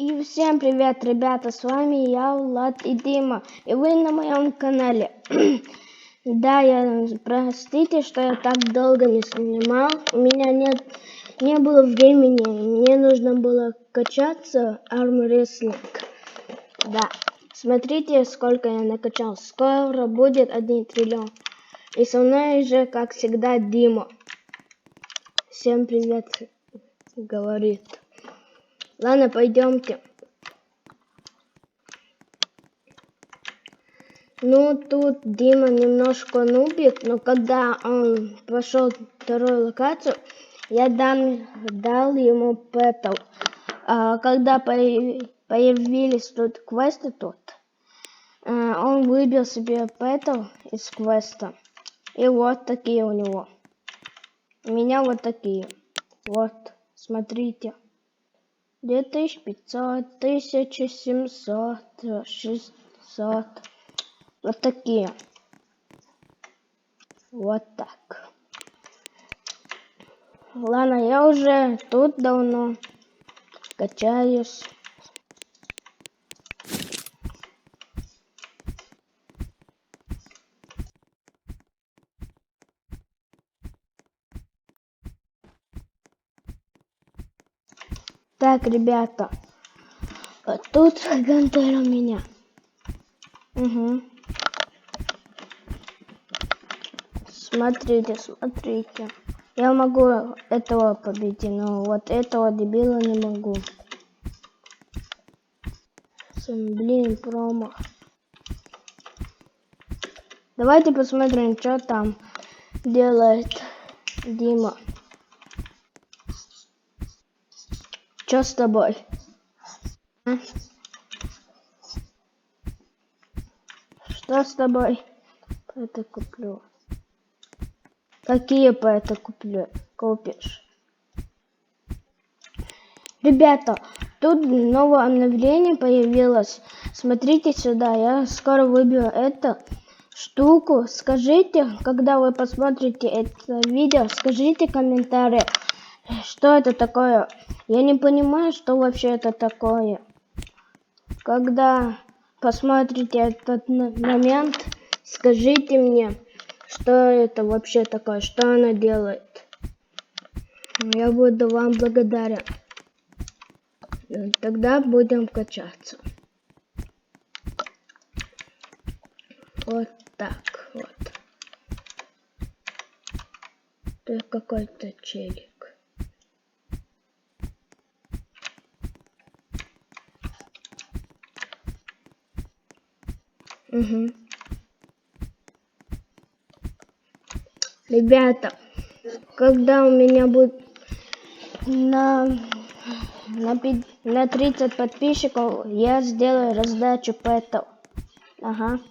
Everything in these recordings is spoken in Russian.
И всем привет, ребята, с вами я, Влад и Дима, и вы на моем канале. Да, простите, что я так долго не снимал, у меня не было времени, мне нужно было качаться Arm Wrestling. Да, смотрите, сколько я накачал, скоро будет 1 триллион. И со мной же, как всегда, Дима. Всем привет, говорит. Ладно, пойдемте. Ну, тут Дима немножко нубик, но когда он пошел вторую локацию, я дал ему пэтл. А когда появились тут квесты он выбил себе пэтл из квеста. И вот такие у него. У меня вот такие. Вот, смотрите. 2500, 1700, 600. Вот такие. Вот так. Ладно, я уже тут давно качаюсь. Так, ребята. Вот тут гантель у меня. Угу. Смотрите, смотрите. Я могу этого победить, но вот этого дебила не могу. Блин, промах. Давайте посмотрим, что там делает Дима. Что с тобой? А? Что с тобой? Это куплю. Какие это купишь? Ребята, тут новое обновление появилось. Смотрите сюда, я скоро выбью эту штуку. Скажите, когда вы посмотрите это видео, скажите в комментариях, что это такое. Я не понимаю, что вообще это такое. Когда посмотрите этот момент, скажите мне, что это вообще такое, что она делает. Я буду вам благодарен. Тогда будем качаться. Вот так вот. Это какой-то челик. Угу. Ребята, когда у меня будет на 30 подписчиков, я сделаю раздачу пэтов. Ага.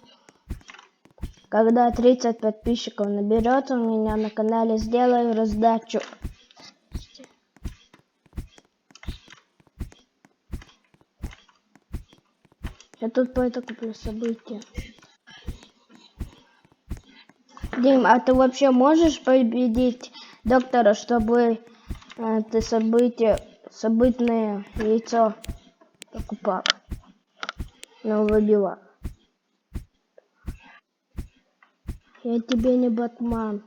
Когда 30 подписчиков наберется у меня на канале, сделаю раздачу. Я тут поэтому куплю события. Дим, а ты вообще можешь победить доктора, чтобы ты событное яйцо покупал? Ну, выбила. Я тебе не Батман.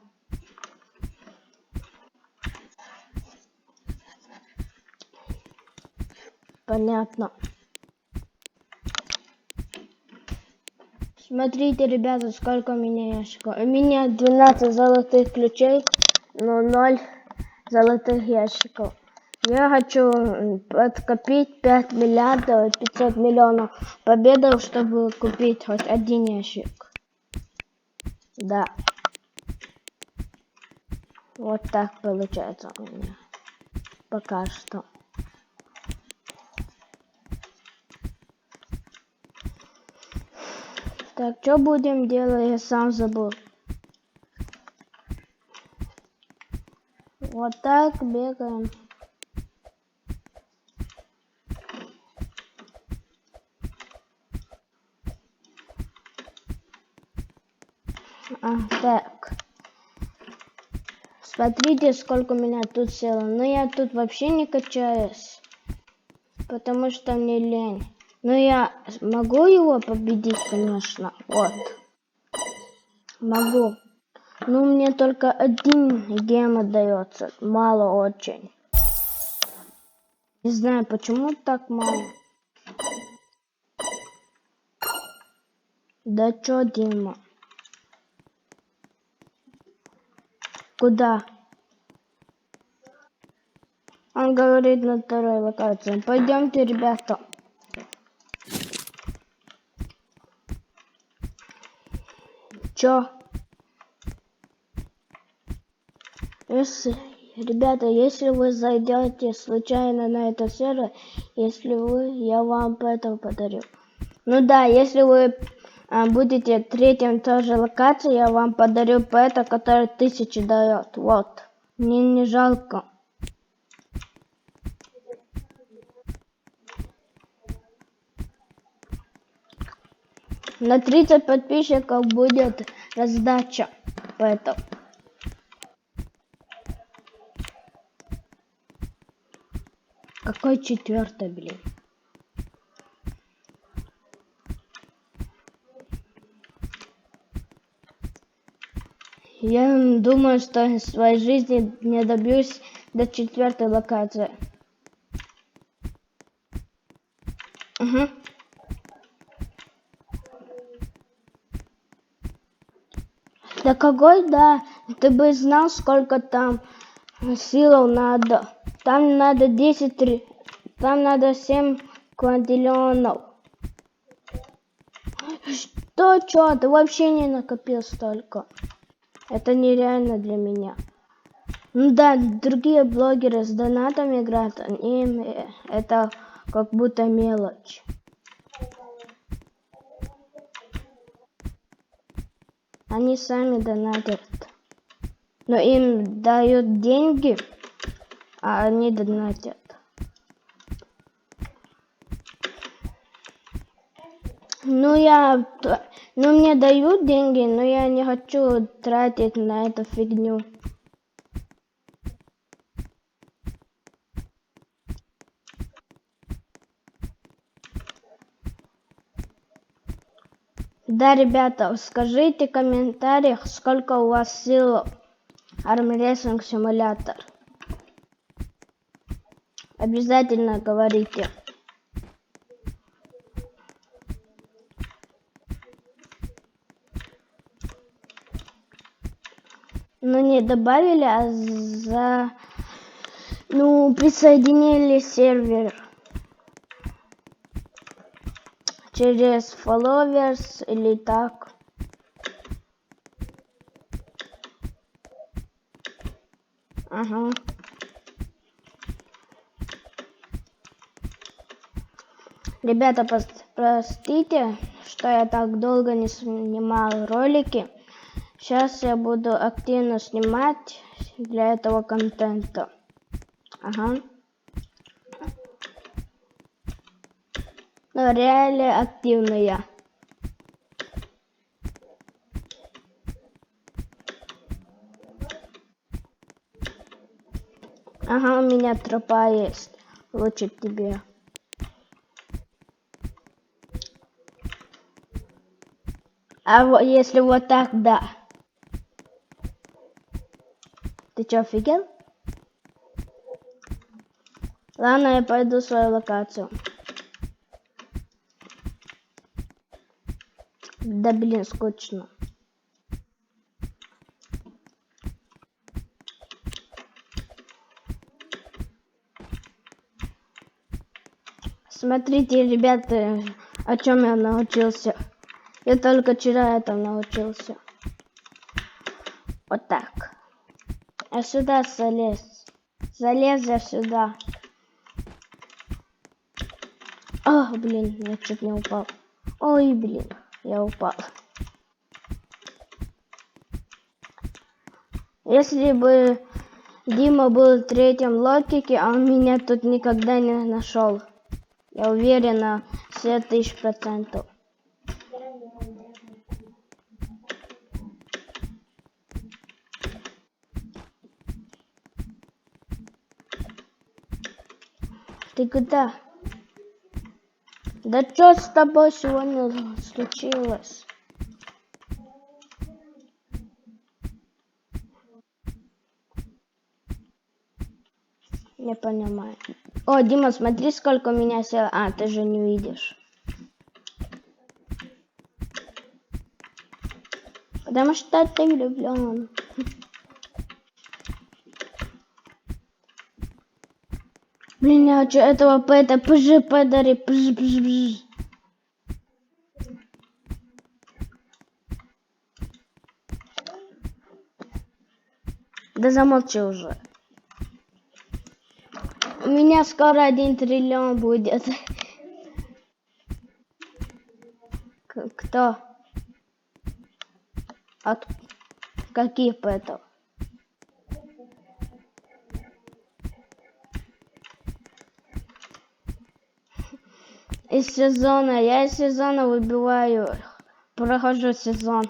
Понятно. Смотрите, ребята, сколько у меня ящиков. У меня 12 золотых ключей, но 0 золотых ящиков. Я хочу подкопить 5 миллиардов 500 миллионов победов, чтобы купить хоть один ящик. Да. Вот так получается у меня. Пока что. Так, что будем делать? Я сам забыл. Вот так бегаем. Так. Смотрите, сколько у меня тут село. Но я тут вообще не качаюсь. потому что мне лень. Но я могу его победить, конечно. Вот. Могу. Но мне только один гем отдается. Мало очень. Не знаю, почему так мало. Да чё, Дима? Куда? Он говорит на второй локации. Пойдемте, ребята. Чё? Ребята, если вы зайдете случайно на этот сервер, я вам это подарю. Ну да, если вы будете третьим тоже локации, я вам подарю пэта, который 1000 дает. Вот. Мне не жалко. На 30 подписчиков будет раздача пэтов. Какой 4-й, блин? Я думаю, что в своей жизни не добьюсь до 4-й локации. Угу. Да какой, да. Ты бы знал, сколько там силов надо. Там надо 10, там надо 7 квадриллионов. Что, чё? Ты вообще не накопил столько. Это нереально для меня. Ну да, другие блогеры с донатом играют, им это как будто мелочь. Они сами донатят. Но им дают деньги, а они донатят. Ну мне дают деньги, но я не хочу тратить на эту фигню. Да, ребята, скажите в комментариях, сколько у вас сил армрестлинг симулятор. Обязательно говорите. Ну не добавили, а присоединили сервер. Через followers или так. Ага. Ребята, простите, что я так долго не снимал ролики. Сейчас я буду активно снимать для этого контента. Ага. Но реально активная. Ага, у меня тропа есть. Лучше тебе. А вот если вот так, да. Ты чё, офигел? Ладно, я пойду в свою локацию. Да блин, скучно. Смотрите, ребята, о чем я научился. Я только вчера этому научился. Вот так. А сюда залез. Залез я сюда. О, блин, я чуть не упал. Ой, блин, я упал. Если бы Дима был в третьем локике, он меня тут никогда не нашел. Я уверена, все 1000%. Ты куда? Да что с тобой сегодня случилось? Не понимаю. О, Дима, смотри, сколько у меня сел. А, ты же не видишь. Потому что ты влюблен. Блин, я хочу этого пэта. Пыжи, подари. Пыжи, пыжи, пыжи. Да замолчи уже. У меня скоро 1 триллион будет. Кто? От каких пэтов? Из сезона. Я из сезона выбиваю. Прохожу сезон.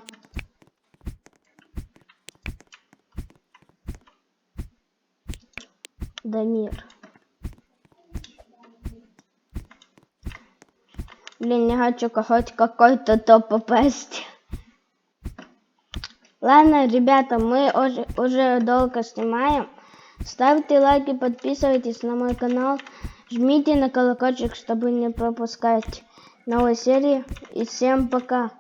Дамир. Блин, не хочу хоть какой-то топ попасть. Ладно, ребята, мы уже долго снимаем. Ставьте лайки, подписывайтесь на мой канал. Жмите на колокольчик, чтобы не пропускать новые серии. И всем пока.